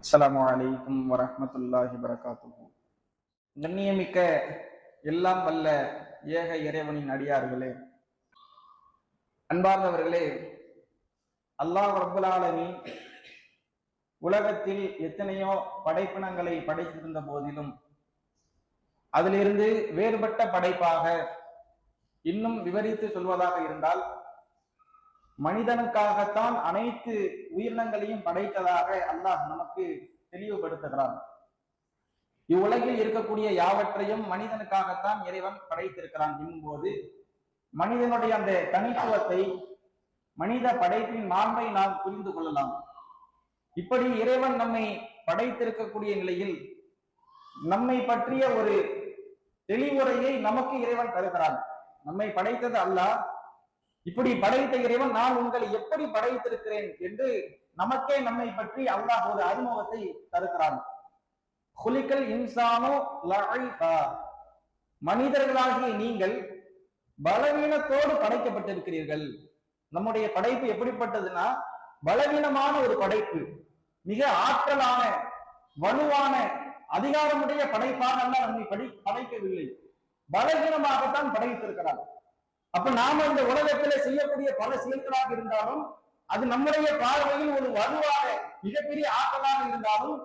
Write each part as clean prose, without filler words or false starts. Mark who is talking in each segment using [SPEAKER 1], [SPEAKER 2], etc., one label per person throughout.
[SPEAKER 1] அஸ்ஸலாமு அலைக்கும் வரஹ்மத்துல்லாஹி வரகாத்துஹு. கண்ணியமிக்க எல்லாம் வல்ல ஏக இறைவனின் அடியார்களே, அன்பார்ந்தவர்களே, அல்லாஹ் ரப்புல் ஆலமீன் உலகத்தில் எத்தனையோ படைப்பினங்களை படைத்திருந்த போதிலும் அதிலிருந்து வேறுபட்ட படைப்பாக இன்னும் விவரித்து சொல்வதாக இருந்தால், மனிதனுக்காகத்தான் அனைத்து உயிரினங்களையும் படைத்ததாக அல்லாஹ் நமக்கு தெளிவுபடுத்துகிறான். இவ்வுலகில் இருக்கக்கூடிய யாவற்றையும் மனிதனுக்காகத்தான் இறைவன் படைத்திருக்கிறான் என்னும்போது, மனிதனுடைய அந்த தனித்துவத்தை, மனித படைப்பின் மாண்பை நாம் புரிந்து கொள்ளலாம். இப்படி இறைவன் நம்மை படைத்திருக்கக்கூடிய நிலையில் நம்மை பற்றிய ஒரு தெளிவுரையை நமக்கு இறைவன் தருகிறான். நம்மை படைத்தது அல்லாஹ். இப்படி படைத்த இறைவன் நான் உங்களை எப்படி படைத்திருக்கிறேன் என்று நமக்கே நம்மை பற்றி அல்லாஹ் ஒரு அறிமுகத்தை தருகிறான். குலிக்கல் இன்சானோ லஐஃபா, மனிதர்களாகிய நீங்கள் பலவீனத்தோடு படைக்கப்பட்டிருக்கிறீர்கள். நம்முடைய படைப்பு எப்படிப்பட்டதுன்னா பலவீனமான ஒரு படைப்பு, மிக ஆற்றலான வலுவான அதிகாரமுடைய படைப்பாக அல்ல நம்மை படைக்கவில்லை, பலவீனமாகத்தான் படைத்திருக்கிறார். அப்ப நாம இந்த உலகத்துல செய்யக்கூடிய பல செயல்களாக இருந்தாலும் அது நம்முடைய பார்வையில் ஒரு வலுவான மிகப்பெரிய ஆற்றலாக இருந்தாலும்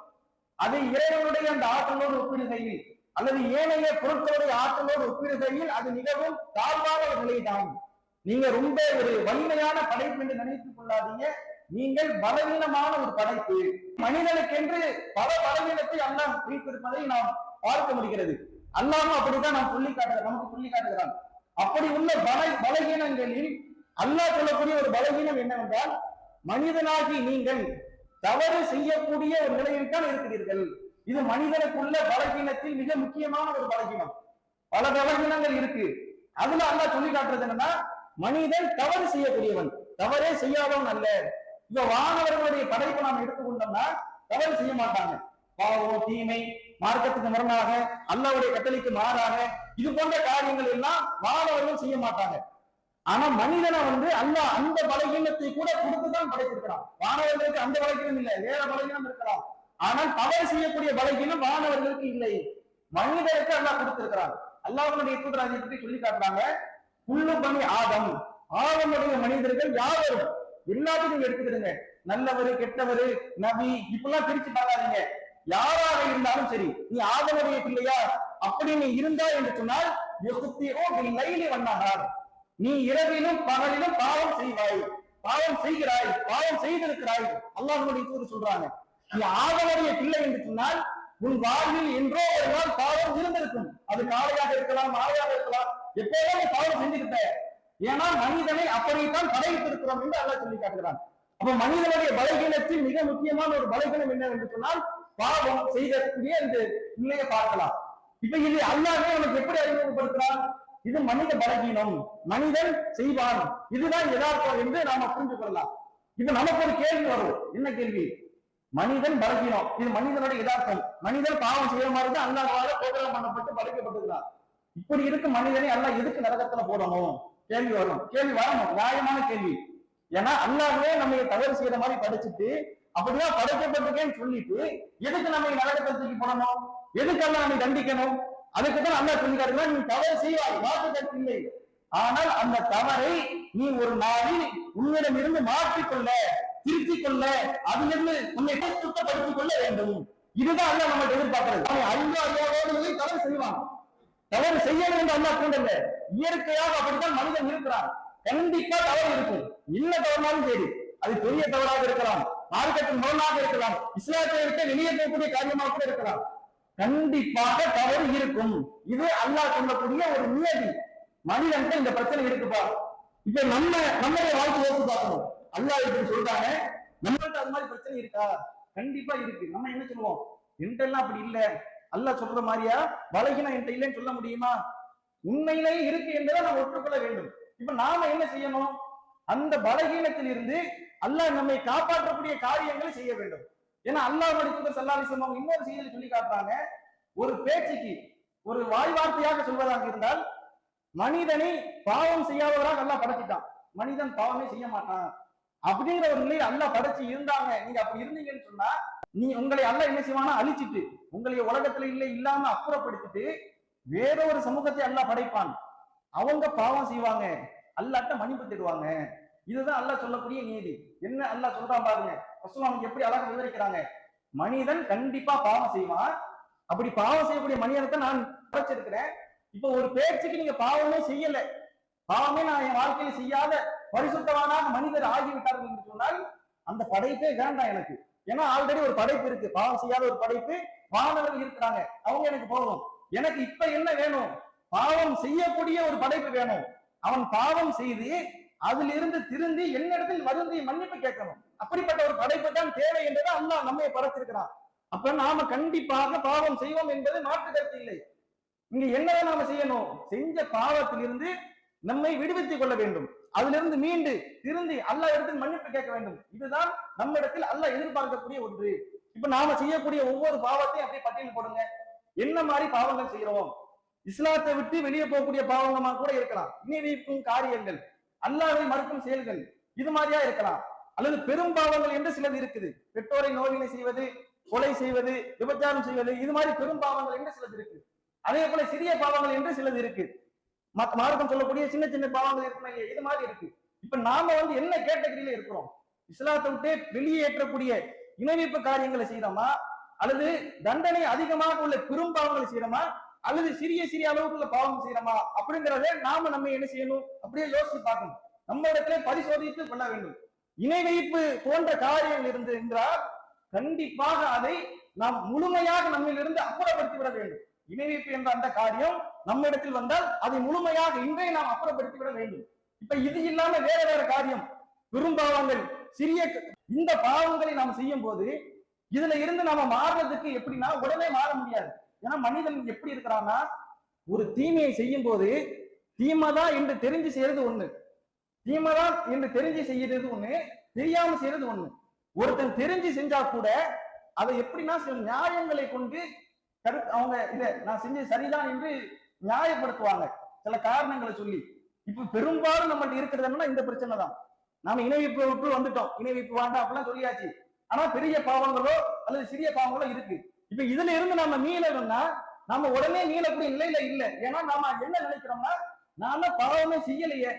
[SPEAKER 1] அது இறைவனுடைய அந்த ஆற்றலோடு ஒப்பிடுகையில் அல்லது ஏனைய பொருட்களுடைய ஆற்றலோடு ஒப்பிடுகையில் அது மிகவும் தாழ்வான ஒரு நிலைதான். நீங்க ரொம்ப ஒரு வலிமையான படைப்பு என்று நினைத்துக் கொள்ளாதீங்க. நீங்கள் பலவீனமான ஒரு படைப்பு. மனிதனுக்கென்று பல பலவீனத்தை அல்லாஹ் வைத்திருப்பதை நாம் பார்க்க முடிகிறது. அல்லாஹ்வும் அப்படித்தான் நமக்கு சொல்லி காட்டுகிறான். அப்படி உள்ள பலகீனங்களில் அல்லாஹ் சொல்லக்கூடிய ஒரு பலகீனம் என்னவென்றால், மனிதனாகி நீங்கள் தவறு செய்யக்கூடிய ஒரு நிலையில் தான் இருக்கிறீர்கள். இது மனிதனுக்குள்ள பலகீனத்தில் மிக முக்கியமான ஒரு பலகீனம். பல பலகீனங்கள் இருக்கு. அதுல அல்லாஹ் சொல்லி காட்டுறது என்னன்னா, மனிதன் தவறு செய்யக்கூடியவன், தவறே செய்யாதவன் அல்ல. இப்ப வானவர்களுடைய படைப்பை நாம் எடுத்துக்கொண்டோம்னா தவறு செய்ய மாட்டாங்க. பாவம், தீமை, மார்க்கத்துக்கு முரணாக, அல்லாஹ்வுடைய கட்டளைக்கு மாறாக இது போன்ற காரியங்கள் எல்லாம் மாணவர்கள் செய்ய மாட்டாங்க. ஆனா மனிதனை அல்லாஹ் அந்த பலகீனத்தை கூட கொடுத்துதான் படைத்திருக்கிறான். மாணவர்களுக்கு அந்த பலகீனம் இல்லை, வேற பலகீனம் இருக்கலாம். ஆனால் தவறு செய்யக்கூடிய பலகீனம் மாணவர்களுக்கு இல்லை, மனிதருக்கு அல்லாஹ் கொடுத்திருக்கிறான். அல்லாஹ்வுடைய தூதர் பற்றி சொல்லி காட்டுறாங்க, புல்லு பனி ஆதம், ஆதமுடைய மனிதர்கள் யாவரும், எல்லாத்தையும் எடுத்துக்கிடுங்க, நல்லவரு கெட்டவரு நபி இப்பெல்லாம் பிரிச்சு பார்க்காதீங்க. யாராக இருந்தாலும் சரி, நீ ஆதமுடைய பிள்ளையா அப்படி நீ இருந்தா என்று சொன்னால், நீ இரவிலும் பகலிலும் பாவம் செய்வாய், பாவம் செய்கிறாய், பாவம் செய்திருக்கிறாய். அல்லாஹ்வுடைய தூதர் சொல்றாங்க, நீ ஆதமுடைய பிள்ளை என்று சொன்னால் உன் வாழ்வில் என்றோ ஒரு நாள் பாவம் இருந்திருக்கும். அது காலையாக இருக்கலாம், மாலையாக இருக்கலாம், எப்போதும் நீ பாவம் செஞ்சிருப்ப. ஏன்னா மனிதனை அப்படித்தான் படைத்திருக்கிறோம் என்று அல்லாஹ் சொல்லி காட்டுகிறான். அப்ப மனிதனுடைய பலகீனத்தில் மிக முக்கியமான ஒரு பலகீனம் என்ன என்று சொன்னால் பாவம் செய்தக்கூடிய இந்த நிலையை பார்க்கலாம். இப்ப இது அல்லாஹ்வே நமக்கு எப்படி அறிமுகப்படுத்துறான்? இது மனித பலகீனம், மனிதன் செய்வான், இதுதான் யதார்த்தம் என்று நாம புரிந்து கொள்ளலாம். இப்ப நமக்கு ஒரு கேள்வி வரும். என்ன கேள்வி? மனிதன் பலகீனம், இது மனிதனுடைய யதார்த்தம், மனிதன் பாவம் செய்யற மாதிரி தான் அல்லாஹ்வால ப்ரோக்ராம் பண்ணப்பட்டு படைக்கப்பட்டிருக்கிறான். இப்படி இருக்கு மனிதனை அல்லாஹ் எதுக்கு நரகத்துல போடணும்? கேள்வி வரும். கேள்வி வரணும், நியாயமான கேள்வி. ஏன்னா அல்லாஹ்வே நம்ம தவறு செய்யற மாதிரி படைச்சிட்டு அப்படிதான் படைக்கப்பட்டிருக்கேன்னு சொல்லிட்டு எதுக்கு நம்ம நரகத்தை தூக்கி போடணும்? எதுக்கு அல்லாஹ் நம்மை தண்டிக்கணும்? அதுக்குதான் அல்லாஹ் சொல்லி காட்டுறான், நீ தவறு செய்வாய், மாற்றுக்கருத்து இல்லை. ஆனால் அந்த தவறை நீ ஒரு நாளில் உன்னிடம் இருந்து மாற்றிக்கொள்ள, திருத்திக் கொள்ள, அதிலிருந்து உன்னை சுத்தப்படுத்திக் கொள்ள வேண்டும். இதுதான் அல்லாஹ் நம்ம எதிர்பார்க்கிறது. அவன் அறிவாளியோடு தவறு செய்வான். தவறு செய்ய வேண்டும் அல்லாஹ் தூண்டல, இயற்கையாக அப்படித்தான் மனிதன் இருக்கிறான். கண்டிப்பா தவறு இருக்கும். இல்ல தவறுனாலும் சரி, அது பெரிய தவறாக இருக்கலாம், மார்க்கத்தின் முரணாக இருக்கலாம், இஸ்லாத்தை இருக்க வெளியேற்றக்கூடிய காரியமாக கூட இருக்கலாம். கண்டிப்பாக தவறு இருக்கும். இது அல்லாஹ் சொல்லக்கூடிய ஒரு நியதி. மனிதனுக்கு இந்த பிரச்சனை இருக்குப்பா. இப்ப நம்முடைய வாழ்க்கை யோசிச்சு பார்க்கணும். அல்லாஹ் இப்படி சொல்றாங்க, நம்மள்ட்ட அது மாதிரி பிரச்சனை இருக்கா? கண்டிப்பா இருக்கு. நம்ம என்ன சொல்லுவோம்? என்கிட்ட அப்படி இல்ல, அல்லாஹ் சொல்ற மாதிரியா பலகீனம் என்கிட்ட இல்லைன்னு சொல்ல முடியுமா? உண்மையிலேயே இருக்கு என்பதை நம்ம ஒற்றுக்கொள்ள வேண்டும். இப்ப நாம என்ன செய்யணும்? அந்த பலகீனத்தில் இருந்து அல்லாஹ் நம்மை காப்பாற்றக்கூடிய காரியங்களை செய்ய வேண்டும். ஏன்னா அல்லாஹ்வுடைய தூதர் ஸல்லல்லாஹு அலைஹி வஸல்லம் இன்னொரு செய்தியை சொல்லி காட்டுறாங்க, ஒரு பேச்சுக்கு ஒரு வாய் வார்த்தையாக சொல்வதாக இருந்தால், மனிதனை பாவம் செய்யாதவராக அல்லாஹ் படைச்சிட்டான், மனிதன் பாவமே செய்ய மாட்டான் அப்படிங்கிற ஒரு நிலையை அல்லாஹ் படைச்சு இருந்தாங்க. நீங்க அப்படி இருந்தீங்கன்னு சொன்னா உங்களை அல்லாஹ் என்ன செய்வானா அழிச்சிட்டு உங்களை உலகத்துல இல்லாம அப்புறப்படுத்திட்டு வேற ஒரு சமூகத்தை அல்லாஹ் படைப்பான். அவங்க பாவம் செய்வாங்க, அல்லாஹ்ட்ட மன்னிப்பு தேடுவாங்க. இதுதான் அல்லாஹ் சொல்லக்கூடிய நீதி. என்ன அல்லாஹ் சொல்றான் பாருங்க, ரசூலுல்லாஹ் எப்படி அழகா விவரிக்கிறாங்க. மனிதன் கண்டிப்பா பாவம் செய்வான். அப்படி பாவம் செய்யக்கூடிய மனிதனை நான் படைச்சிருக்கிறேன். இப்ப ஒரு பேச்சுக்கு நீங்க பாவமே செய்யல, பாவமே நான் என் வாழ்க்கையில செய்யாத பரிசுத்தவானாக மனிதர் ஆகிவிட்டார்கள் என்று சொன்னால் அந்த படைப்பே வேண்டாம் எனக்கு. ஏன்னா ஆல்ரெடி ஒரு படைப்பு இருக்கு, பாவம் செய்யாத ஒரு படைப்பு வானவர்கள் இருக்கிறாங்க, அவங்க எனக்கு போதும். எனக்கு இப்ப என்ன வேணும்? பாவம் செய்யக்கூடிய ஒரு படைப்பு வேணும். அவன் பாவம் செய்து அதிலிருந்து திருந்தி என்னிடத்தில் வருந்தி மன்னிப்பு கேட்கணும். அப்படிப்பட்ட ஒரு படைப்பு தான் தேவை என்பதை அல்லாஹ் நம்மை படைத்திருக்கிறான். அப்ப நாம கண்டிப்பாக பாவம் செய்வோம் என்பது மாற்று கருத்து இல்லை. இங்க என்னதான் நாம செய்யணும்? செஞ்ச பாவத்திலிருந்து நம்மை விடுவித்துக் கொள்ள வேண்டும். அதிலிருந்து மீண்டு திருந்தி அல்லாஹ் இடத்தில் மன்னிப்பு கேட்க வேண்டும். இதுதான் நம்ம இடத்தில் அல்லாஹ் எதிர்பார்க்கக்கூடிய ஒன்று. இப்ப நாம செய்யக்கூடிய ஒவ்வொரு பாவத்தையும் அப்படியே பட்டியல் போடுங்க. என்ன மாதிரி பாவங்கள் செய்யறோம்? இஸ்லாத்தை விட்டு வெளியே போகக்கூடிய பாவங்கமா கூட இருக்கலாம். இணை வைக்கும் காரியங்கள், அல்லாஹ்வை மறுக்கும் செயல்கள், இது மாதிரியா இருக்கலாம். அல்லது பெரும் பாவங்கள் என்று சிலது இருக்குது. பெற்றோரை நோவினை செய்வது, கொலை செய்வது, விபச்சாரம் செய்வது, இது மாதிரி பெரும் பாவங்கள் என்று சிலது இருக்கு. அதே போல சிறிய பாவங்கள் என்று சிலது இருக்கு. மார்க்கம் சொல்லக்கூடிய சின்ன சின்ன பாவங்கள் இருக்குமே, இது மாதிரி இருக்கு. இப்ப நாம என்ன கேட்டகரியில இருக்கிறோம்? இஸ்லாத்தை விட்டு வெளியேற்றக்கூடிய இணைவிப்பு காரியங்களை செய்யறோமா, அல்லது தண்டனை அதிகமாக உள்ள பெரும் பாவங்களை செய்யறோமா, அல்லது சிறிய சிறிய அளவுக்குள்ள பாவம் செய்யறோமா அப்படிங்கிறத நாம நம்ம என்ன செய்யணும்? அப்படியே யோசிச்சு பார்க்கணும். நம்ம இடத்துல பரிசோதித்து கொள்ள வேண்டும். இணை வைப்பு போன்ற காரியங்கள் இருந்து என்றால் கண்டிப்பாக அதை நாம் முழுமையாக நம்மிலிருந்து அப்புறப்படுத்தி விட வேண்டும். இணை வைப்பு என்ற அந்த காரியம் நம்ம இடத்தில் வந்தால் அதை முழுமையாக இன்றே நாம் அப்புறப்படுத்தி விட வேண்டும். இப்ப இது இல்லாம வேற வேற காரியம், பெரும் பாவங்கள், சிறிய இந்த பாவங்களை நாம் செய்யும் போது இதுல இருந்து நாம மாறுறதுக்கு எப்படின்னா உடனே மாற முடியாது. ஏன்னா மனிதன் எப்படி இருக்கிறான்னா, ஒரு தீமையை செய்யும் போது தீமைதான் என்று தெரிஞ்சு செய்யறது ஒண்ணு, தீமைதான் என்று தெரிஞ்சு செய்யறது ஒண்ணு, தெரியாம செய்யறது ஒண்ணு. ஒருத்தன் தெரிஞ்சு செஞ்சா கூட அதை எப்படின்னா சில நியாயங்களை கொண்டு அவங்க இதை நான் செஞ்சது சரிதான் என்று நியாயப்படுத்துவாங்க, சில காரணங்களை சொல்லி. இப்ப பெரும்பாலும் நம்மள்ட்ட இருக்கிறதுன்னா இந்த பிரச்சனை தான். நாம இணை வைப்பு விட்டு வந்துட்டோம், இணை வைப்பு வேண்டாம் அப்படிலாம் சொல்லியாச்சு. ஆனா பெரிய பாவங்களோ அல்லது சிறிய பாவங்களோ இருக்கு. இப்ப இதுல இருந்து நம்ம மீளணும்னா நம்ம உடனே மீளக்கூடிய நிலையில இல்லை. ஏன்னா நாம என்ன நினைக்கிறோம்னா, நாம பாவமே செய்யலையே,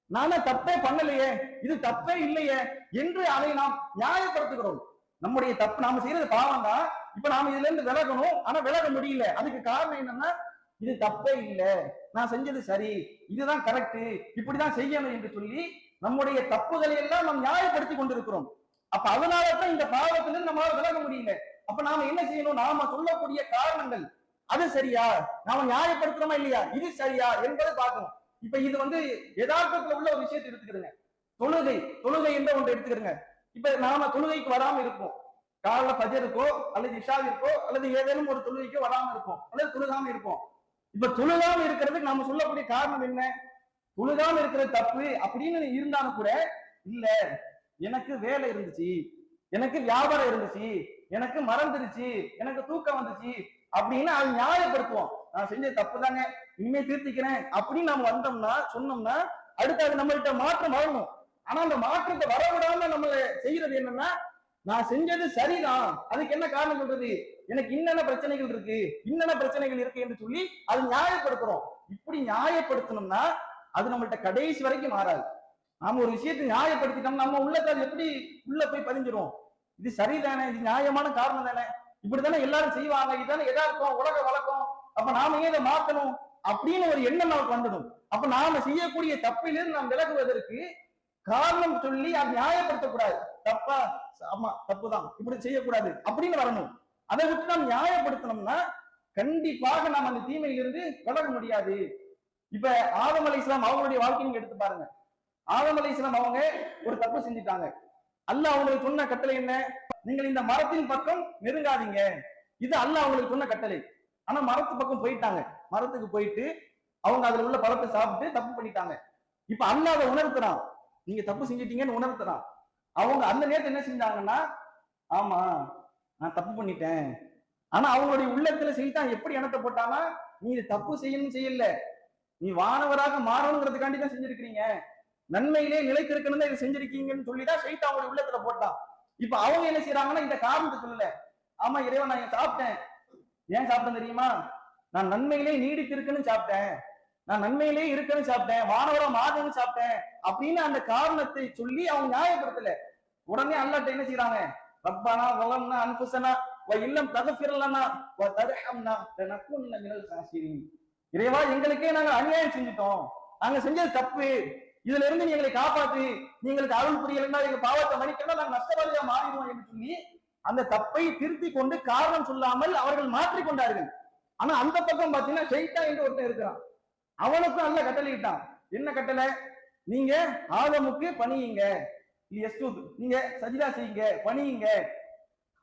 [SPEAKER 1] நாம தப்பே பண்ணலையே, இது தப்பே இல்லையே என்று அதை நாம் நியாயப்படுத்துகிறோம். நம்முடைய தப்பு, நாம செய்யறது பாவம் தான், இப்ப நாம இதுல இருந்து விலகணும், ஆனா விலக முடியல. அதுக்கு காரணம் என்னன்னா, இது தப்பே இல்லை, நான் செஞ்சது சரி, இதுதான் கரெக்ட், இப்படிதான் செய்யணும் என்று சொல்லி நம்முடைய தப்புகளை எல்லாம் நாம் நியாயப்படுத்தி கொண்டிருக்கிறோம். அப்ப அதனாலதான் இந்த பாவத்திலிருந்து நம்மளால விலக முடியல. அப்ப நாம என்ன செய்யணும்? நாம சொல்லக்கூடிய காரணங்கள் அது சரியா, நாம நியாயப்படுத்துறோமா இல்லையா, இது சரியா என்பதை பார்க்கணும். இப்ப இது யதார்த்தத்துல உள்ள ஒரு விஷயத்தை எடுத்துக்கிறேங்க. தொழுகை என்ற ஒன்று எடுத்துக்கிறேங்க. இப்ப நாம தொழுகைக்கு வராம இருப்போம், காலைல ஃபஜ்ருக்கோ அல்லது இஷாவிற்கோ அல்லது ஏதேனும் ஒரு தொழுகைக்கோ வராம இருப்போம், அல்லது தொழுகாம இருப்போம். இப்ப தொழுகாம இருக்கிறதுக்கு நாம சொல்லக்கூடிய காரணம் என்ன? தொழுகாம இருக்கிறது தப்பு அப்படின்னு இருந்தாலும் கூட, இல்ல எனக்கு வேலை இருந்துச்சு, எனக்கு வியாபாரம் இருந்துச்சு, எனக்கு மறந்துருச்சு, எனக்கு தூக்கம் வந்துச்சு அப்படின்னு அது நியாயப்படுத்துவோம். நான் செஞ்சது தப்பு தாங்க, இனிமே திருத்திக்கிறேன் அப்படின்னு நம்ம வந்தோம்னா சொன்னோம்னா அடுத்து அது நம்மள்கிட்ட மாற்றம் வரணும். ஆனா அந்த மாற்றத்தை வரவிடாம நம்ம செய்யறது என்னன்னா, நான் செஞ்சது சரிதான், அதுக்கு என்ன காரணம் சொல்றது, எனக்கு இன்னென்ன பிரச்சனைகள் இருக்கு, இன்னென்ன பிரச்சனைகள் இருக்கு என்று சொல்லி அது நியாயப்படுத்துறோம். இப்படி நியாயப்படுத்தணும்னா அது நம்மள்கிட்ட கடைசி வரைக்கும் மாறாது. நாம ஒரு விஷயத்தை நியாயப்படுத்திட்டோம், நம்ம உள்ளத்தை எப்படி உள்ள போய் பதிஞ்சிரும், இது சரிதானே, இது நியாயமான காரணம் தானே, இப்படித்தானே எல்லாரும் செய்வாங்க, இதுதானே யதார்த்தம், உலக வழக்கம், அப்ப நாம ஏன் இதை மாத்தணும் அப்படின்னு ஒரு எண்ணம் நமக்கு வந்துடும். அப்ப நாம செய்யக்கூடிய தப்பிலிருந்து நாம் விலகுவதற்கு காரணம் சொல்லி அது நியாயப்படுத்தக்கூடாது. தப்பா, ஆமா தப்புதான், இப்படி செய்யக்கூடாது அப்படின்னு வரணும். அதை விட்டு நாம் நியாயப்படுத்தணும்னா கண்டிப்பாக நாம் அந்த தீமையிலிருந்து விலக முடியாது. இப்ப ஆதம் அலைஹிஸ்ஸலாம் அவங்களுடைய வாழ்க்கை நீங்க எடுத்து பாருங்க. ஆதம் அலைஹிஸ்ஸலாம் அவங்க ஒரு தப்பு செஞ்சுட்டாங்க. அல்லாஹ் அவங்களுக்கு சொன்ன கட்டளை என்ன? நீங்கள் இந்த மரத்தின் பக்கம் நெருங்காதீங்க, இது அல்லாஹ் அவங்களுக்கு சொன்ன கட்டளை. ஆனா மரத்து பக்கம் போயிட்டாங்க. மரத்துக்கு போயிட்டு அவங்க அதுல உள்ள பழத்தை சாப்பிட்டு தப்பு பண்ணிட்டாங்க. இப்ப அல்லாஹ் அதை உணர்த்துறான், நீங்க தப்பு செஞ்சிட்டீங்கன்னு உணர்த்துறான். அவங்க அந்த நேரத்தை என்ன செஞ்சாங்கன்னா, ஆமா நான் தப்பு பண்ணிட்டேன். ஆனா அவங்களுடைய உள்ளத்துல செய்தான் எப்படி எண்ணத்தை போட்டானா, நீ தப்பு செய்யணும் செய்யல, நீ வானவராக மாறணுங்கிறதுக்காண்டி தான் செஞ்சிருக்கிறீங்க, நன்மையிலே நிலைத்திருக்கணும் தான் இதை செஞ்சிருக்கீங்கன்னு சொல்லிதான் சைத்தான் அவங்களுடைய உள்ளத்துல போட்டான். இப்ப அவங்க என்ன செய்யறாங்கன்னா இந்த காரணத்தை சொல்லல. ஆமா இறைவன் நான் சாப்பிட்டேன், ஏன் சாப்பிட்டேன் தெரியுமா? நான் நன்மையிலே நீடித்திருக்குன்னு சாப்பிட்டேன், நான் நன்மையிலே இருக்குன்னு சாப்பிட்டேன், வானவர மாதம்னு சாப்பிட்டேன் அப்படின்னு அந்த காரணத்தை சொல்லி அவங்க நியாயப்படுத்தல. உடனே அல்லாஹ் என்ன செய்யறாங்க? ரப்பனா வலம்னா அன்ஃபுஸனா வ இல்லம் தக்ஃபிர் லனா வ தர்ஹம்னா லனகுன்ன மினல் காசிரின். இறைவா எங்களுக்கே நாங்க அநியாயம் செஞ்சிட்டோம், நாங்க செஞ்சது தப்பு, இதுல இருந்து நீ எங்களை காப்பாத்து, நீ எங்களுக்கு அருள் புரியலன்னா எங்க பாவத்தை மன்னிக்கணும், நாங்க நஷ்டவாதியா மாறிடுவோம் என்று சொல்லி அந்த தப்பை திருத்தி கொண்டு காரணம் சொல்லாமல் அவர்கள் மாற்றிக்கொண்டார்கள். ஆனா அந்த பக்கம் பாத்தீங்கன்னா ஷைத்தான் என்று ஒருத்தன் இருக்கிறான். அவனுக்கும் அல்ல கட்டளையிட்டான். என்ன கட்டளை? நீங்க ஆதமுக்கு பணியுங்க, நீங்க சஜிதா செய்யுங்க, பணியுங்க.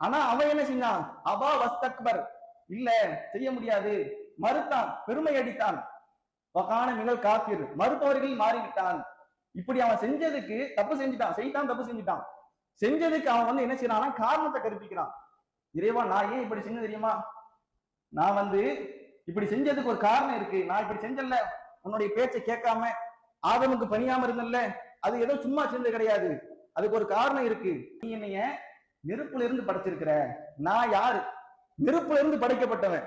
[SPEAKER 1] ஆனா அவன் என்ன செஞ்சான்? அபா வஸ்தக்பர், இல்ல செய்ய முடியாது, மறுத்தான், பெருமை அடித்தான். வகான மினல் காஃபிர், மறுப்பவர்கள் மாறிவிட்டான். இப்படி அவன் செஞ்சதுக்கு தப்பு செஞ்சுட்டான், செய்தான் தப்பு செஞ்சுட்டான். செஞ்சதுக்கு அவன் வந்து என்ன செய்யறான்னா காரணத்தை கற்பிக்கிறான். இறைவா நான் ஏன் இப்படி செஞ்ச தெரியுமா? நான் வந்து இப்படி செஞ்சதுக்கு ஒரு காரணம் இருக்கு. நான் இப்படி செஞ்சல, உன்னுடைய பேச்சை கேட்காம ஆதமுக்கு பணியாம இருந்தல்ல, அது ஏதோ சும்மா செஞ்சது கிடையாது, அதுக்கு ஒரு காரணம் இருக்கு. நீ என்னைய நெருப்புல இருந்து படைச்சிருக்கிற, நான் யாரு? நெருப்புல இருந்து படைக்கப்பட்டவன்.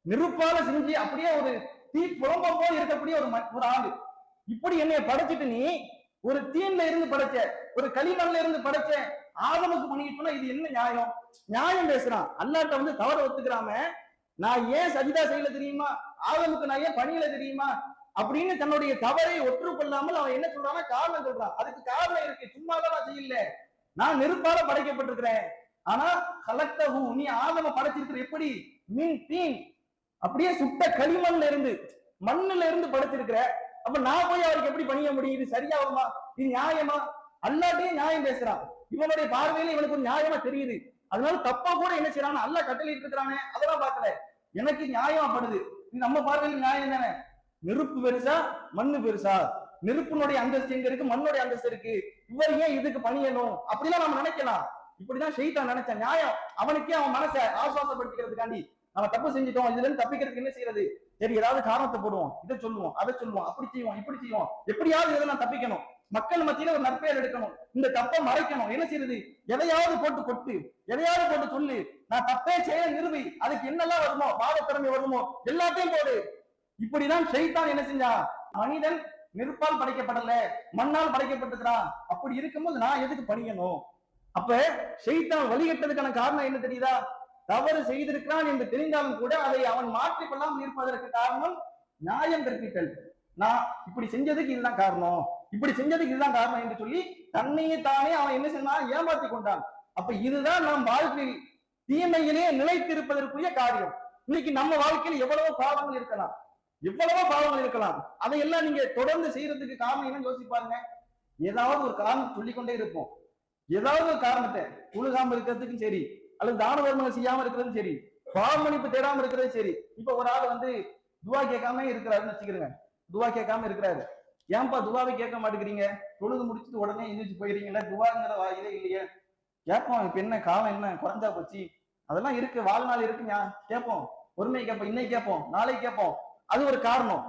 [SPEAKER 1] நெருப்பால செஞ்சு அப்படியே ஒரு தீ புலம்பம் போல் இருக்கக்கூடிய ஒரு ஆளு. இப்படி என்னைய படைச்சிட்டு நீ ஒரு தீன்ல இருந்து படைச்ச, ஒரு களிமண்ல இருந்து படைச்ச ஆதமுக்கு பண்ணிட்டு இது என்ன நியாயம்? நியாயம் பேசுறான். அல்லாட்ட வந்து தவற ஒத்துக்கிறாம நான் ஏன் சஜிதா செய்யல தெரியுமா, ஆதமுக்கு நான் ஏன் பணியல தெரியுமா அப்படின்னு தன்னுடைய தவறை ஒற்றுக்கொள்ளாமல் அவன் என்ன சொல்றான்னா காரணம் சொல்றான். அதுக்கு காரணம் இருக்கு, சும்மாதான் நான் செய்யல, நான் நெருப்பால படைக்கப்பட்டிருக்கிறேன். ஆனா கலக்தஹு, நீ ஆதம படைச்சிருக்கிற எப்படி? மீன் தீன், அப்படியே சுட்ட களிமண்ல இருந்து, மண்ணுல இருந்து படைச்சிருக்கிற. அப்ப நான் போய் அவருக்கு எப்படி பணிய முடியும்? இது சரியாகுமா? இது நியாயமா? அல்லாட்டையும் நியாயம் பேசுறான். இவனுடைய பார்வையில இவனுக்கு ஒரு நியாயமா தெரியுது. அதனால தப்பா கூட என்ன செய்யறான்? அல்லா கட்டளையிட்டு இருக்கிறானே அதெல்லாம் பார்க்கல, எனக்கு நியாயமாப்படுது. இது நம்ம பார்வையில் நியாயம் தானே. நெருப்பு பெருசா மண்ணு பெருசா? நெருப்பினுடைய அந்தஸ்து எங்க இருக்கு, மண்ணுடைய அந்தஸ்து இருக்கு, இவர் ஏன் இதுக்கு பணியணும் அப்படிலாம் நம்ம நினைக்கலாம். இப்படிதான் ஷைத்தான் நினைச்ச நியாயம். அவனுக்கே அவன் மனசை ஆசுவாசப்படுத்திக்கிறதுக்காண்டி நம்ம தப்பு செஞ்சுட்டோம், இதுல இருந்து தப்பிக்கிறதுக்கு என்ன செய்யறது? சரி ஏதாவது காரணத்தை போடுவோம், இதை சொல்லுவோம், அதை சொல்லுவோம், அப்படி செய்வோம், இப்படி செய்வோம், எப்படியாவது இதை நான் தப்பிக்கணும், மக்கள் மத்தியில ஒரு நற்பெயர் எடுக்கணும், இந்த தப்பை மறைக்கணும். என்ன செய்யறது? எதையாவது போட்டு கொட்டு, எதையாவது போட்டு சொல்லு, நான் தப்பே செய்ய நிறுவி, அதுக்கு என்னெல்லாம் வருமோ, பாவத்திறமை வருமோ எல்லாத்தையும் போடு. இப்படிதான் ஷைத்தான் என்ன செஞ்சா? மனிதன் நெருப்பால் படைக்கப்படல, மண்ணால் படைக்கப்பட்டிருக்கிறான். அப்படி இருக்கும்போது நான் எதுக்கு பணியணும்? அப்ப ஷைத்தான் வழிகட்டதுக்கான காரணம் என்ன தெரியுதா? தவறு செய்திருக்கிறான் என்று தெரிந்தாலும் கூட அதை அவன் மாற்றிக்கொள்ளாமல் இருப்பதற்கு காரணம் நியாயம் கற்பித்தல். நான் இப்படி செஞ்சதுக்கு இதுதான் காரணம், இப்படி செஞ்சதுக்கு இதுதான் காரணம் என்று சொல்லி தன்னையே தானே அவன் என்ன செய்தான்? ஏமாத்தி கொண்டான். அப்ப இதுதான் நம் வாழ்க்கையில் தீமையிலே நிலைத்திருப்பதற்குரிய காரியம். இன்னைக்கு நம்ம வாழ்க்கையில் எவ்வளவோ பாவங்கள் இருக்கலாம், எவ்வளவோ பாவங்கள் இருக்கலாம். அதையெல்லாம் நீங்க தொடர்ந்து செய்யறதுக்கு காரணம் என்னன்னு யோசிப்பாருங்க. ஏதாவது ஒரு காரணம் சொல்லிக்கொண்டே இருப்போம். ஏதாவது ஒரு காரணத்தை, தொழுகாம இருக்கிறதுக்கும் சரி, அல்லது தான தர்மங்கள் செய்யாம இருக்கிறதும் சரி, பாவமன்னிப்பு தேடாம இருக்கிறதும் சரி. இப்ப ஒரு ஆள் வந்து துவா கேட்காம இருக்கிறாருன்னு வச்சுக்கிறேங்க. துவா கேட்காம இருக்கிறாரு. ஏன்பா துவாவை கேட்க மாட்டேங்கிறீங்க? தொழுது முடிச்சுட்டு உடனே எந்திரிச்சு போயிருக்கீங்களா? துவாங்கிற வாயிலே இல்லையே. கேட்போம், இப்ப என்ன காலம் என்ன குறைஞ்சா போச்சு? அதெல்லாம் இருக்கு, வாழ்நாள் இருக்குங்க, கேட்போம், பொறுமையை கேட்போம், இன்னைக்கு கேட்போம், நாளைக்கு கேட்போம். அது ஒரு காரணம்.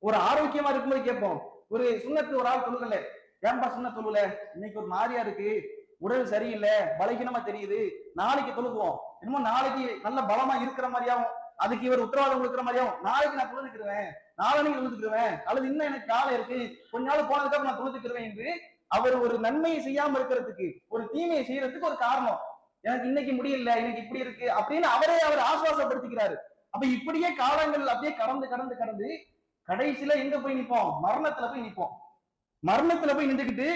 [SPEAKER 1] ஒரு ஆரோக்கியமா இருக்கும்போது கேட்போம். ஒரு சுண்ணத்து ஒரு ஆள் தொழுகல, ஏன்பா சுண்ண தொழுல? இன்னைக்கு ஒரு மாதிரியா இருக்கு, உடல் சரியில்லை, பலகீனமா தெரியுது, நாளைக்கு தொழுகுவோம், இன்னும் நாளைக்கு நல்ல பலமா இருக்கிற மாதிரியாவும், அதுக்கு இவர் உத்தரவாதம் கொடுக்குற மாதிரியாவும், நாளைக்கு நான் தொழுதுக்குருவேன், நாளைக்கு தொழுதுக்குருவேன், அல்லது இன்னும் எனக்கு காலம் இருக்கு, கொஞ்ச நாள் போனதுக்கு நான் தொழுதுக்குருவேன் என்று அவர் ஒரு நன்மையை செய்யாம இருக்கிறதுக்கு, ஒரு தீமையை செய்யறதுக்கு ஒரு காரணம். எனக்கு இன்னைக்கு முடியல, எனக்கு இப்படி இருக்கு அப்படின்னு அவரே அவர் ஆசுவாசப்படுத்திக்கிறாரு. அப்ப இப்படியே காலங்கள் அப்படியே கடந்து கடந்து கடந்து கடைசியில எங்க போய் நிப்போம்? மரணத்துல போய் நிப்போம். மரணத்துல போய் நின்றுக்கிட்டு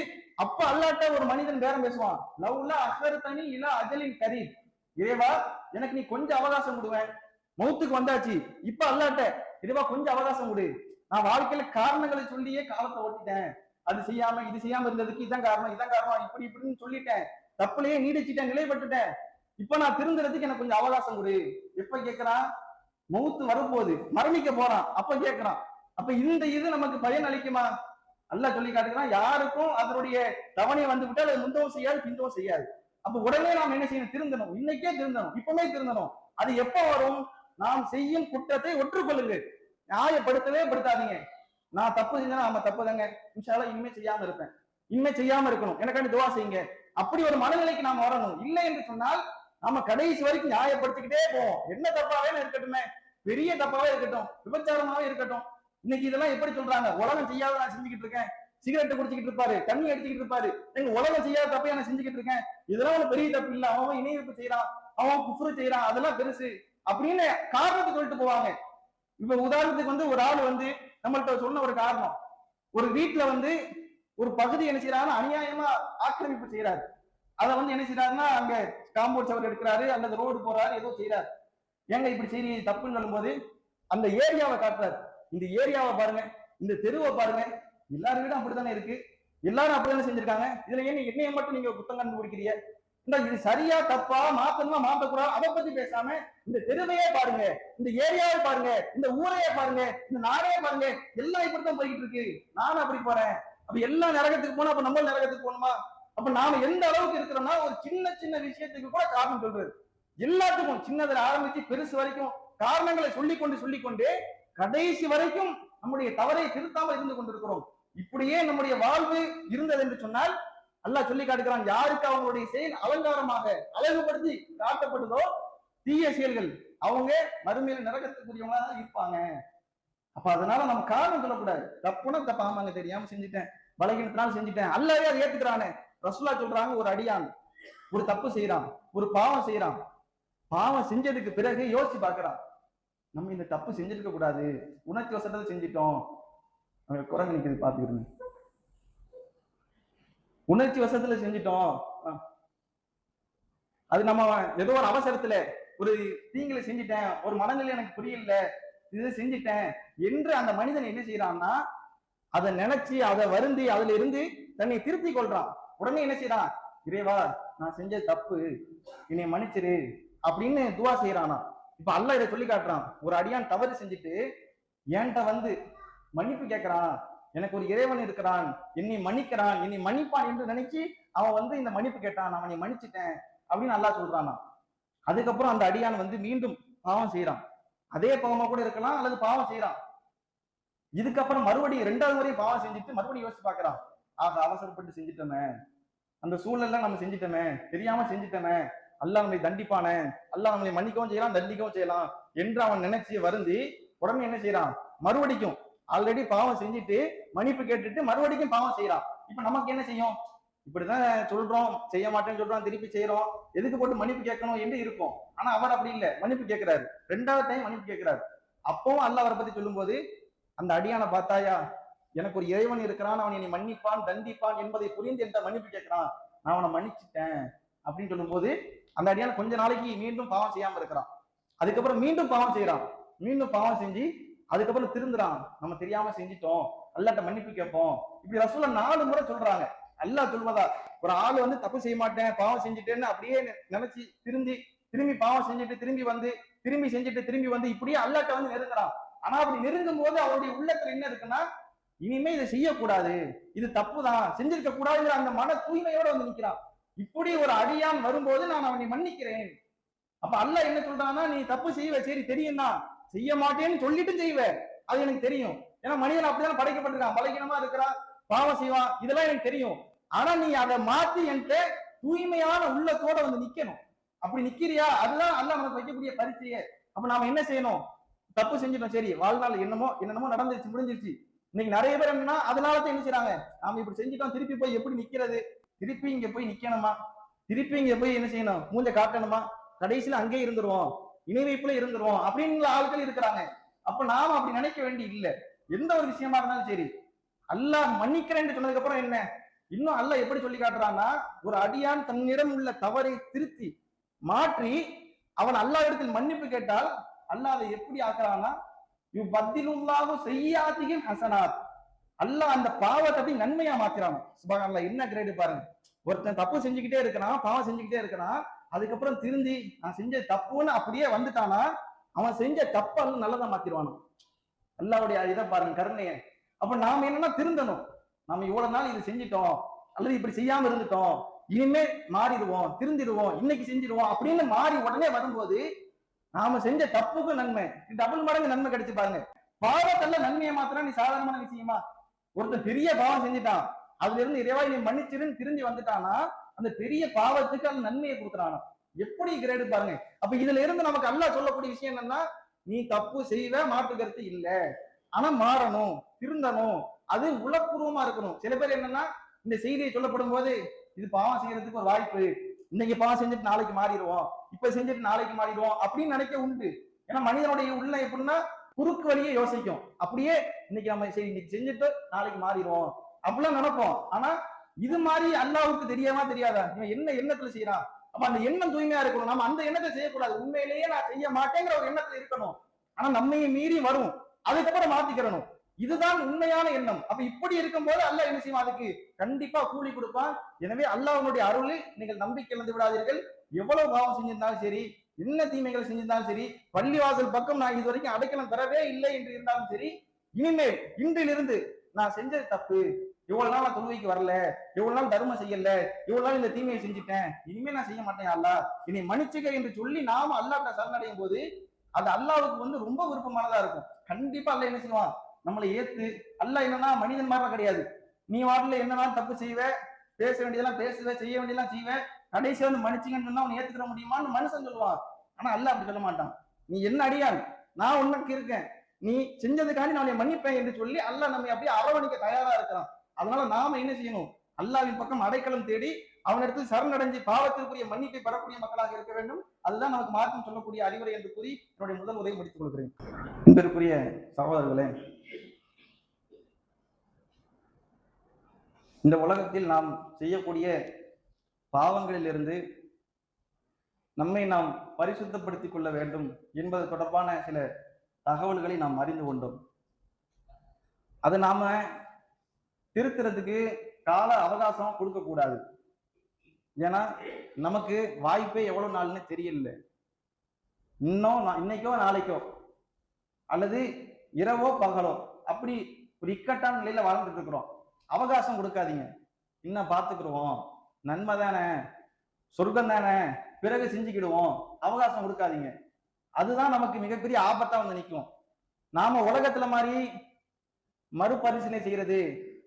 [SPEAKER 1] அப்ப அல்லாட்ட ஒரு மனிதன் பேரம் பேசுவான். லவ்லா அஹ்ரதனி இலா அஜலின் கரீப், இறைவா எனக்கு நீ கொஞ்சம் அவகாசம் விடுவேன், மௌத்துக்கு வந்தாச்சு, இப்ப அல்லாட்ட இறைவா கொஞ்சம் அவகாசம் விடு, நான் வாழ்க்கையில காரணங்களை சொல்லியே காலத்தை ஓட்டிட்டேன், அது செய்யாம இது செய்யாம இருந்ததுக்கு இதான் காரணம், இதான் காரணம், இப்படி இப்படின்னு சொல்லிட்டேன், தப்புலயே நீடிச்சிட்டேன், நிலைப்பட்டுட்டேன், இப்ப நான் திருந்துறதுக்கு எனக்கு கொஞ்சம் அவகாசம் கொடு. எப்ப கேட்கிறான்? மௌத்து வரப்போகுது, மரணிக்க போறான், அப்ப கேட்கிறான். அப்ப இந்த இது நமக்கு பயன் அளிக்குமா? அல்லாஹ் சொல்லி காட்டுகிறான், யாருக்கும் அதனுடைய தவணை வந்து விட்டால் அது முந்தவும் செய்யாது, பிந்தவும் செய்யாது. அப்ப உடனே நாம் என்ன செய்யணும்? திருந்தணும், இன்னைக்கே திருந்தணும், இப்பவுமே திருந்தணும். அது எப்ப வரும்? நாம் செய்யும் குற்றத்தை ஒற்றுக்கொள்ளுங்க, நியாயப்படுத்தவே படுத்தாதீங்க. நான் தப்பு செஞ்சா ஆமா தப்பு தாங்க, இன்ஷா அல்லாஹ் இனிமே செய்யாம இருப்பேன், இனிமே செய்யாம இருக்கணும், எனக்காண்டி துவா செய்யுங்க அப்படி ஒரு மனநிலைக்கு நாம் வரணும். இல்லை என்று சொன்னால் நாம கடைசி வரைக்கும் நியாயப்படுத்திக்கிட்டே போவோம். என்ன தப்பாவே இருக்கட்டுமே, பெரிய தப்பாவே இருக்கட்டும், விபச்சாரமாவே இருக்கட்டும். இன்னைக்கு இதெல்லாம் எப்படி சொல்றாங்க, உலகம் செய்யாத நான் செஞ்சுக்கிட்டு இருக்கேன், சிகரெட் குடிச்சுக்கிட்டு இருப்பாரு, தண்ணி அடிச்சுக்கிட்டு இருப்பாரு, எங்க உலகம் செய்யாத தப்பையா நான் செஞ்சுக்கிட்டு இருக்கேன், இதெல்லாம் ஒரு பெரிய தப்பு இல்ல, அவன் இணையப்பு செய்யறான், அவன் குஃப்ரு செய்யறான், அதெல்லாம் பெருசு அப்படின்னு காரணத்தை சொல்லிட்டு போவாங்க. இப்ப உதாரணத்துக்கு ஒரு ஆள் நம்மள்ட்ட சொன்ன ஒரு காரணம், ஒரு வீட்டுல ஒரு பகுதி என்ன செய்யறாருன்னா அநியாயமா ஆக்கிரமிப்பு செய்யறாரு. அதை என்ன செய்யறாருன்னா அங்க காம்பவுண்ட் சவர் எடுக்கிறாரு அல்லது ரோடு போறாரு, ஏதோ செய்யறாரு. ஏங்க இப்படி செய்ய தப்புன்னு சொல்லும்போது அந்த ஏரியாவை காட்டுறாரு. இந்த ஏரியாவை பாருங்க, இந்த தெருவை பாருங்க, எல்லாரும் வீடும் அப்படித்தானே இருக்கு, எல்லாரும் அப்படித்தானே செஞ்சிருக்காங்க, இதுல என்னைய மட்டும் நீங்க குத்தம் கண்டுபிடிக்கிறீங்க, இது சரியா தப்பா, மாத்தணுமா மாத்தக்கூடாது, அதை பத்தி பேசாம இந்த தெருவையே பாருங்க, இந்த ஏரியாவை பாருங்க, இந்த ஊரையே பாருங்க, இந்த நாடையே பாருங்க, எல்லாம் இப்படித்தான் போய்கிட்டு இருக்கு, நானும் அப்படி போறேன், அப்ப எல்லாம் நரகத்துக்கு போனா அப்ப நம்ம நரகத்துக்கு போகணுமா? அப்ப நாம எந்த அளவுக்கு இருக்கிறோம்னா ஒரு சின்ன சின்ன விஷயத்துக்கு கூட காரணம் சொல்றது, எல்லாத்துக்கும் சின்னதுல ஆரம்பிச்சு பெருசு வரைக்கும் காரணங்களை சொல்லிக்கொண்டு கடைசி வரைக்கும் நம்முடைய தவறை திருத்தாமல் இருந்து கொண்டிருக்கிறோம். இப்படியே நம்முடைய வாழ்வு இருந்தது என்று சொன்னால் அல்லாஹ் சொல்லி காட்டுகிறான், யாருக்கு அவங்களுடைய செயல் அலங்காரமாக அழகுபடுத்தி காட்டப்படுதோ தீய செயல்கள் அவங்க மறுமையில நரகத்துக்குரியவங்களா தான் இருப்பாங்க. அப்ப அதனால நம்ம காரணம் சொல்லக்கூடாது, தப்புனா தப்பு, ஆமாங்க தெரியாம செஞ்சுட்டேன், பலகீனத்தினால செஞ்சுட்டேன், அல்லாஹ்வே அதை ஏத்துக்கிறானே. ரசூலுல்லாஹ் சொல்றாங்க, ஒரு அடியான் ஒரு தப்பு செய்யறான், ஒரு பாவம் செய்யறான், பாவம் செஞ்சதுக்கு பிறகு யோசிச்சு பாக்குறான், நம்ம இந்த தப்பு செஞ்சிருக்க கூடாது, உணர்ச்சி வசத்தை செஞ்சிட்டோம், குரங்கு நிக்கிறது பாத்துக்கிறேன், உணர்ச்சி வசத்துல செஞ்சிட்டோம், அது நம்ம ஏதோ ஒரு அவசரத்துல ஒரு தீங்களை செஞ்சிட்டேன், ஒரு மனநிலை எனக்கு புரியல, இதை செஞ்சிட்டேன் என்று அந்த மனிதன் என்ன செய்யறான்னா அதை நினைச்சு அதை வருந்தி அதுல இருந்து தன்னை திருத்தி கொள்றான். உடனே என்ன செய்யறான், இறைவா நான் செஞ்ச தப்பு என்னை மன்னிச்சிரு அப்படின்னு துவா செய்யறானா. இப்ப அல்லாஹ் இதை சொல்லி காட்டுறான், ஒரு அடியான் தவறு செஞ்சுட்டு என்கிட்ட மன்னிப்பு கேட்கிறான், எனக்கு ஒரு இறைவன் இருக்கிறான், என்னை மன்னிக்கிறான், என்னை மன்னிப்பான் என்று நினைச்சு அவன் இந்த மன்னிப்பு கேட்டான், நான் அவனை மன்னிச்சிட்டேன் அப்படின்னு அல்லாஹ் சொல்றானா. அதுக்கப்புறம் அந்த அடியான் மீண்டும் பாவம் செய்யறான், அதே பாவமா கூட இருக்கலாம் அல்லது பாவம் செய்யறான், இதுக்கப்புறம் மறுபடியும் 2வது முறையும் பாவம் செஞ்சுட்டு மறுபடியும் யோசிச்சு பாக்குறான், ஆக அவசரப்பட்டு செஞ்சுட்டோமே, அந்த சூழல்ல நம்ம செஞ்சுட்டோமே, தெரியாம செஞ்சுட்டோமே, அல்லாஹ் நம்மை தண்டிப்பானே, அல்லாஹ் நம்மளை மன்னிக்கவும் செய்யலாம் தண்டிக்கவும் செய்யலாம் என்று அவன் நினைச்சு வருந்தி உடனே என்ன செய்யறான், மறுபடிக்கும் ஆல்ரெடி பாவம் செஞ்சுட்டு மன்னிப்பு கேட்டுட்டு மறுபடிக்கும் பாவம் செய்யறான். இப்ப நமக்கு என்ன செய்யும், இப்படிதான் சொல்றோம், செய்ய மாட்டேன்னு சொல்றோம், திருப்பி செய்யறோம், எதுக்கு போட்டு மன்னிப்பு கேட்கணும் என்று இருக்கும். ஆனா அவர் அப்படி இல்லை, மன்னிப்பு கேட்கிறாரு, 2வது டைம் மன்னிப்பு கேட்கிறாரு. அப்பவும் அல்லாஹ் அவரை பத்தி சொல்லும் போது, அந்த அடியான பார்த்தாயா, எனக்கு ஒரு இறைவன் இருக்கிறான், அவன் என்னை மன்னிப்பான் தண்டிப்பான் என்பதை புரிந்து என்கிட்ட மன்னிப்பு கேட்கிறான், நான் அவனை மன்னிச்சுட்டேன் அப்படின்னு சொல்லும் போது அந்த அடியான கொஞ்ச நாளைக்கு மீண்டும் பாவம் செய்யாம இருக்கிறான். அதுக்கப்புறம் மீண்டும் பாவம் செய்யறான், மீண்டும் பாவம் செஞ்சு அதுக்கப்புறம் திருந்துறான், நம்ம தெரியாம செஞ்சிட்டோம், அல்லாஹ்ட்ட மன்னிப்பு கேட்போம். இப்படி ரசூலுல்லாஹ் 4 முறை சொல்றாங்க. அல்லாஹ் சொல்வதா, ஒரு ஆள் தப்பு செய்ய மாட்டேன் பாவம் செஞ்சுட்டேன்னு அப்படியே நினைச்சு திரும்பி பாவம் செஞ்சுட்டு திரும்பி செஞ்சுட்டு திரும்பி இப்படியே அல்லாஹ்ட்ட நெருங்குறான். ஆனா அப்படி நெருங்கும் போது அவருடைய உள்ளத்துல என்ன இருக்குன்னா, இனிமே இதை செய்யக்கூடாது, இது தப்புதான், செஞ்சிருக்க கூடாதுங்கிற அந்த மன தூய்மையோட நிக்கிறான். இப்படி ஒரு அடியான் வரும்போது நான் அவனை மன்னிக்கிறேன். அப்ப அல்லாஹ் என்ன சொல்றான்னா, நீ தப்பு செய்வ, சரி தெரியும் தான், செய்ய மாட்டேன்னு சொல்லிட்டு செய்வ, அது எனக்கு தெரியும், ஏன்னா மனிதன் அப்படிதான் படைக்கப்பட்டிருக்கான், பலகீனமா இருக்கிறான், பாவம் செய்வான், இதெல்லாம் எனக்கு தெரியும். ஆனா நீ அதை மாத்தி என்கிட்ட தூய்மையான உள்ளத்தோட நிக்கணும். அப்படி நிக்கிறியா, அதுதான் அல்லாஹ் நமக்கு வைக்கக்கூடிய பரிச்சையே. அப்ப நாம என்ன செய்யணும், தப்பு செஞ்சிட்டோம், சரி வாழ்நாள் என்னமோ நடந்துருச்சு, முடிஞ்சிருச்சு. இன்னைக்கு நிறைய பேர் என்னன்னா அதனாலதான் என்ன செய்யறாங்க, நாம இப்படி செஞ்சிட்டோம், திருப்பி போய் எப்படி நிக்கிறது, திருப்பி இங்க போய் நிக்கணுமா, திருப்பி இங்க போய் என்ன செய்யணும், மூஞ்ச காட்டணுமா, கடைசியில அங்கே இருந்துருவோம், இணை வைப்புல இருந்துருவோம் அப்படின்னு ஆட்கள் இருக்கிறாங்க. அப்ப நாம அப்படி நினைக்க வேண்டி இல்லை. எந்த ஒரு விஷயமா இருந்தாலும் சரி, அல்லாஹ் மன்னிக்கிறேன்னு சொன்னதுக்கு அப்புறம் என்ன, இன்னும் அல்லாஹ் எப்படி சொல்லி காட்டுறான்னா, ஒரு அடியான் தன்னிடம் உள்ள தவறை திருத்தி மாற்றி அவன் அல்லாஹ் இடத்தில் மன்னிப்பு கேட்டால் அல்லாஹ் அதை எப்படி ஆக்குறான்னா, யுபத்திலுல்லாஹு செய்யாத்திஹிம் ஹஸனாத், அல்லாஹ் அந்த பாவத்தை நன்மையா மாத்திரான். சுப்ஹானல்லாஹ், என்ன கிரேட் பாருங்க. ஒருத்தன் தப்பு செஞ்சுக்கிட்டே இருக்கிறான், பாவம் செஞ்சுக்கிட்டே இருக்கிறான், அதுக்கப்புறம் திருந்தி நான் செஞ்ச தப்புன்னு அப்படியே வந்துட்டானா அவன் செஞ்ச தப்பு அல்ல நல்லதா மாத்திருவானோ. அல்லாஹ்வுடைய இதை பாருங்க, கருணைய. அப்ப நாம என்னன்னா திருந்தணும், நாம இவ்வளவு நாள் இது செஞ்சிட்டோம் அல்லது இப்படி செய்யாம இருந்துட்டோம், இனிமே மாறிடுவோம், திருந்திடுவோம், இன்னைக்கு செஞ்சிடுவோம் அப்படின்னு மாறி உடனே வரும்போது நாம செஞ்ச தப்புக்கு நன்மை டபுள் மடங்கு நன்மை கிடைச்சு பாருங்க. பாவத்தல்ல நன்மையை மாத்திரம் நீ சாதாரணமான விஷயமா, ஒருத்தர் பெரிய பாவம் செஞ்சுட்டான், அதுல இருந்து இறைவா நீ மன்னிச்சிருன்னு திரும்பி வந்துட்டானா அந்த பெரிய பாவத்துக்கு அந்த நன்மையை கொடுக்குறானா. எப்படி கிரேடு பாருங்க. அப்ப இதுல இருந்து நமக்கு அல்லாஹ் சொல்லக்கூடிய விஷயம் என்னன்னா, நீ தப்பு செய்வ, மாற்று கருத்து இல்ல, ஆனா மாறணும், திருந்தணும், அது உளப்பூர்வமா இருக்கணும். சில பேர் என்னன்னா, இந்த செய்தியை சொல்லப்படும் போது இது பாவம் செய்யறதுக்கு ஒரு வாய்ப்பு, இன்னைக்கு பாவம் செஞ்சுட்டு நாளைக்கு மாறிடுவோம், இப்ப செஞ்சுட்டு நாளைக்கு மாறிடுவோம் அப்படின்னு நினைக்க உண்டு. ஏன்னா மனிதனுடைய உள்ள எப்படின்னா குறுக்கு வழியே யோசிக்கும். அப்படியே இன்னைக்கு நம்ம சரி இன்னைக்கு செஞ்சுட்டு நாளைக்கு மாறிடுவோம் அப்படிலாம் நினைப்போம். ஆனா இது மாதிரி அல்லாவுக்கு தெரியாம தெரியாதா இவன் என்ன எண்ணத்துல செய்யறான். அப்ப அந்த எண்ணம் தூய்மையா இருக்கணும். நம்ம அந்த எண்ணத்தை செய்யக்கூடாது. உண்மையிலேயே நான் செய்ய மாட்டேங்கிற ஒரு எண்ணத்துல இருக்கணும். ஆனா நம்மையும் மீறி வரும், அதுக்கப்புறம் மாத்திக்கிறணும். இதுதான் உண்மையான எண்ணம். அப்ப இப்படி இருக்கும்போது அல்லாஹ் என்ன செய்வான், அதுக்கு கண்டிப்பா கூலி கொடுப்பான். எனவே அல்லாஹ்வுடைய அருளில் நீங்கள் நம்பிக்கை இழந்து விடாதீர்கள். எவ்வளவு பாவம் செஞ்சிருந்தாலும் சரி, என்ன தீமைகள் செஞ்சிருந்தாலும் சரி, பள்ளிவாசல் பக்கம் நான் இது வரைக்கும் அடைக்கலம் பெறவே இல்லை என்று இருந்தாலும் சரி, இனிமேல் இன்றிலிருந்து நான் செஞ்சது தப்பு, இவ்வளவு நாள் நான் தொழுகைக்கு வரல, இவ்வளவு நாள் தர்மம் செய்யல, இவ்வளவு நாள் இந்த தீமையை செஞ்சுட்டேன், இனிமே நான் செய்ய மாட்டேன் அல்லாஹ், இனி மன்னிச்சுக்க என்று சொல்லி நாம அல்லாஹ்ட்ட சரணடையும் போது அது அல்லாஹ்வுக்கு ரொம்ப விருப்பமானதா இருக்கும். கண்டிப்பா அல்லாஹ் என்ன செய்வான், நம்மளை ஏத்து. அல்லாஹ் என்னன்னா மனிதன் மாதிரி கிடையாது. நீ வாட்டில என்னன்னா தப்பு செய்வ, பேச வேண்டியதெல்லாம் பேசுவ, செய்ய வேண்டியதெல்லாம் செய்வ, கடைசியா வந்து மன்னிச்சுங்கன்னு சொன்னா அவன் ஏத்துக்கிற முடியுமான்னு மனுஷன் சொல்லுவான். ஆனா அல்லாஹ் அப்படி சொல்ல மாட்டான். நீ என்ன அடியான், நான் உனக்கு இருக்கேன், நீ செஞ்சதுக்காண்டி நான் உன்னை மன்னிப்பேன் என்று சொல்லி அல்லாஹ் நம்மை அப்படியே அரவணைக்க தயாரா இருக்கிறான். அதனால நாம என்ன செய்யணும், அல்லாஹ்வின் பக்கம் அடைக்கலம் தேடி அவனிடத்தில் சரணடைஞ்சு பாவத்திற்குரிய மன்னிப்பை பெறக்கூடிய மக்களாக இருக்க வேண்டும். அதுதான் நமக்கு மார்க்கம் சொல்லக்கூடிய அறிவுரை என்று கூறி என்னுடைய முதல் உரையை முடித்துக் கொள்கிறேன். அன்பிற்குரிய சகோதரர்களே, இந்த உலகத்தில் நாம் செய்யக்கூடிய பாவங்களிலிருந்து நம்மை நாம் பரிசுத்தப்படுத்திக் கொள்ள வேண்டும் என்பது தொடர்பான சில தகவல்களை நாம் அறிந்து கொண்டோம். அதை நாம திருத்துறதுக்கு கால அவகாசம் கொடுக்க கூடாது. ஏன்னா நமக்கு வாய்ப்பே எவ்வளவு நாள்னு தெரியல. இன்னைக்கோ நாளைக்கோ அல்லது இரவோ பகலோ அப்படி ஒரு இக்கட்டான நிலையில வாழ்ந்துட்டு இருக்கிறோம். அவகாசம் கொடுக்காதீங்க. இன்னும் பார்த்துக்கிடுவோம், நன்மை தானே, சொர்க்கம் தானே, பிறகு செஞ்சுக்கிடுவோம், அவகாசம் கொடுக்காதீங்க. அதுதான் நமக்கு மிகப்பெரிய ஆபத்தா வந்து நிற்கும். நாம உலகத்துல மாதிரி மறுபரிசீலனை செய்யறது,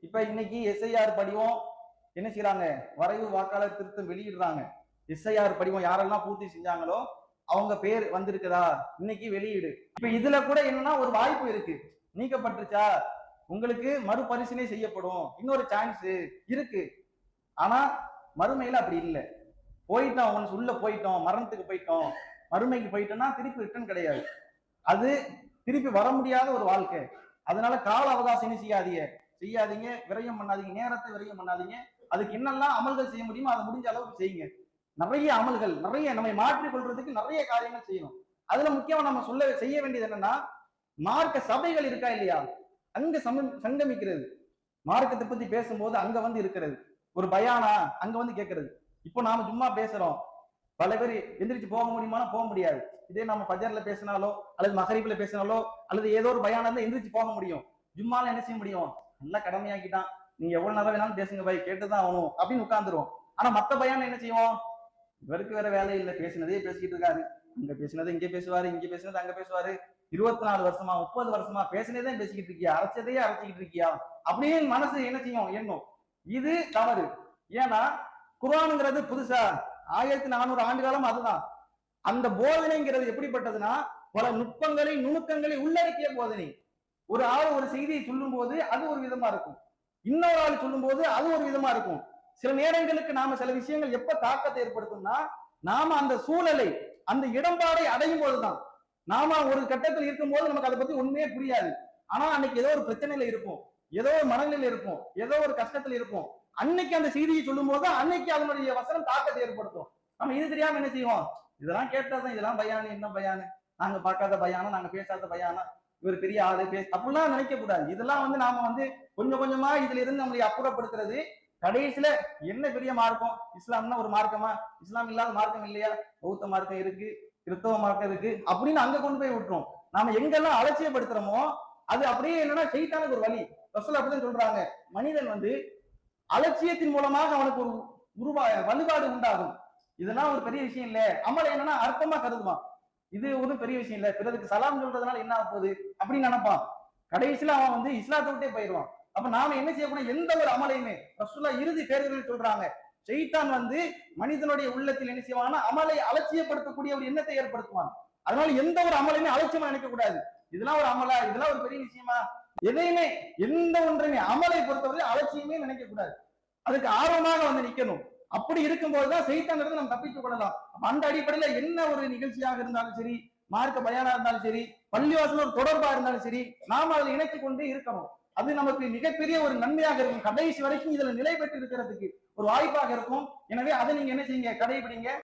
[SPEAKER 1] இப்ப இன்னைக்கு எஸ்ஐஆர் படிவம் என்ன செய்யறாங்க, வரைவு வாக்காளர் திருத்தம் வெளியிடுறாங்க. எஸ்ஐஆர் படிவம் யாரெல்லாம் பூர்த்தி செஞ்சாங்களோ அவங்க பேர் வந்திருக்குதா இன்னைக்கு வெளியீடு. இப்ப இதுல கூட என்னன்னா ஒரு வாய்ப்பு இருக்கு, நீக்கப்பட்டுச்சா உங்களுக்கு மறுபரிசீலனை செய்யப்படும், இன்னொரு சான்ஸ் இருக்கு. ஆனா மறுமையில அப்படி இல்லை. போயிட்டோம், ஒன்று உள்ள போயிட்டோம், மரணத்துக்கு போயிட்டோம், மறுமைக்கு போயிட்டோம்னா திருப்பி ரிட்டர்ன் கிடையாது. அது திருப்பி வர முடியாத ஒரு வாழ்க்கை. அதனால கால அவகாசம் செய்யாதீங்க, விரயம் பண்ணாதீங்க, நேரத்தை விரயம் பண்ணாதீங்க. அதுக்கு என்னெல்லாம் அமல்கள் செய்ய முடியுமோ அதை முடிஞ்ச அளவுக்கு செய்யுங்க. நிறைய அமல்கள், நிறைய நம்மை மாற்றிக் கொள்றதுக்கு நிறைய காரியங்கள் செய்யணும். அதுல முக்கியமா நம்ம செய்ய வேண்டியது என்னன்னா, மார்க்க சபைகள் இருக்கா இல்லையா, அங்க சங்கமிக்கிறது. மார்க்கத்தை பத்தி பேசும்போது அங்க வந்து இருக்கிறது, ஒரு பயானா அங்க வந்து கேட்கறது. இப்போ நாம சும்மா பேசுறோம், பல பேர் எந்திரிச்சு போக முடியுமானா போக முடியாது. இதே நம்ம பஜர்ல பேசினாலோ அல்லது மகரிப்ல பேசினாலோ அல்லது ஏதோ ஒரு பயானா எந்திரிச்சு போக முடியும். ஜும்மால என்ன செய்ய முடியும், நல்லா கடமையாக்கிட்டான், நீங்க எவ்வளவு நேரம் வேணாலும் பேசுங்க பாய், கேட்டுதான் ஆகணும் அப்படின்னு உட்கார்ந்துருவோம். ஆனா மத்த பயான் என்ன செய்வோம், இவருக்கு வேற வேலை இல்லை, பேசினதே பேசிக்கிட்டு இருக்காரு, அங்க பேசினதை இங்க பேசுவாரு, இங்க பேசினது அங்க பேசுவாரு, 24 வருஷமா 30 வருஷமா பேசினதே பேசிக்கிட்டு இருக்கியா, அரைச்சதையே அரைச்சிக்கிட்டு இருக்கியா அப்படின்னு மனசு என்ன செய்யும், எண்ணும். இது தவறு. ஏன்னா குர்ஆன்ங்கிறது புதுசா 1400 ஆண்டு காலம் அதுதான். அந்த போதனைங்கிறது எப்படிப்பட்டதுன்னா பல நுட்பங்களை நுணுக்கங்களை உள்ளடக்கிய போதனை. ஒரு ஆள் ஒரு செய்தியை சொல்லும் போது அது ஒரு விதமா இருக்கும், இன்னொரு ஆள் சொல்லும் போது அது ஒரு விதமா இருக்கும். சில நேரங்களுக்கு நாம சில விஷயங்கள் எப்ப தாக்கத்தை ஏற்படுத்தும்னா, நாம அந்த சூழலை அந்த இடம்பாடை அடையும் போதுதான். நாம ஒரு கட்டத்தில் இருக்கும் போது நமக்கு அதை பத்தி உண்மையே புரியாது. ஆனா அன்னைக்கு ஏதோ ஒரு பிரச்சனையில இருப்போம், ஏதோ ஒரு மனநிலையில இருப்போம், ஏதோ ஒரு கஷ்டத்துல இருப்போம். அன்னைக்கு அந்த செய்தியை சொல்லும் போது அன்னைக்கு அதனுடைய வசனம் தாக்கத்தை ஏற்படுத்தும். நம்ம இது தெரியாம என்ன செய்வோம், இதெல்லாம் கேட்டாதான், இதெல்லாம் பயானு, என்ன பயானு, நாங்க பார்க்காத பயானா, நாங்க பேசாத பயானா, இவர் பெரிய ஆளு அப்படிலாம் நினைக்க கூடாது. இதெல்லாம் வந்து நாம வந்து கொஞ்சம் கொஞ்சமா இதுல இருந்து நம்மளை அப்புறப்படுத்துறது. கடைசியில என்ன பெரிய மார்க்கம், இஸ்லாம்னா ஒரு மார்க்கமா, இஸ்லாம் இல்லாத மார்க்கம் இல்லையா, பௌத்த மார்க்கம் இருக்கு, கிறிஸ்தவ மார்க்கம் இருக்கு அப்படின்னு அங்க கொண்டு போய் விட்டுரும். நாம எங்கெல்லாம் அலட்சியப்படுத்துறோமோ அது அப்படியே என்னன்னா சைத்தானுக்கு ஒரு வழி. ரசூல் அப்படிதான் சொல்றாங்க, மனிதன் வந்து அலட்சியத்தின் மூலமாக அவனுக்கு ஒரு வழிபாடு உண்டாகும். இதெல்லாம் ஒரு பெரிய விஷயம் இல்ல, அமல் என்னன்னா அர்த்தமா கருதுவான், இது ஒரு பெரிய விஷயம் இல்ல, பிறருக்கு சலாம் சொல்றதுனால என்ன ஆக போகுது அப்படின்னு நினைப்பான். கடைசியில அவன் வந்து இஸ்லாத்தை விட்டே போயிடுவான். அப்ப நாம என்ன செய்யக்கூடிய எந்த ஒரு அமலையுமே ரசூலுல்லாஹ் இறுதி பேர்கள் சொல்றாங்க, ஷைத்தான் வந்து மனிதனுடைய உள்ளத்தில் என்ன செய்வானா அமலை அலட்சியப்படுத்தக்கூடிய ஒரு எண்ணத்தை ஏற்படுத்துவான். அதனால எந்த ஒரு அமலையுமே அலட்சியமா நினைக்க கூடாது. இதெல்லாம் ஒரு அமலா, இதெல்லாம் ஒரு பெரிய விஷயமா, எதையுமே எந்த ஒன்றையுமே அமலை பொறுத்தவரை அலட்சியமே நினைக்க கூடாது. அதுக்கு ஆர்வமாக வந்து நிக்கணும். அப்படி இருக்கும்போதுதான் ஷைத்தான் இருந்து நம்ம தப்பித்துக் கொள்ளலாம். அந்த அடிப்படையில என்ன ஒரு நிகழ்ச்சியாக இருந்தாலும் சரி, மார்க்க பயானா இருந்தாலும் சரி, பள்ளிவாசல் ஒரு தொடர்பா இருந்தாலும் சரி, நாம அதில் இணைத்துக் கொண்டு இருக்கணும். அது நமக்கு மிகப்பெரிய ஒரு நன்மையாக இருக்கும். கடைசி வரைக்கும் இதுல நிலை பெற்று இருக்கிறதுக்கு ஒரு வாய்ப்பாக இருக்கும். எனவே அதை நீங்க என்ன செய்யுங்க, கடைபிடிங்க.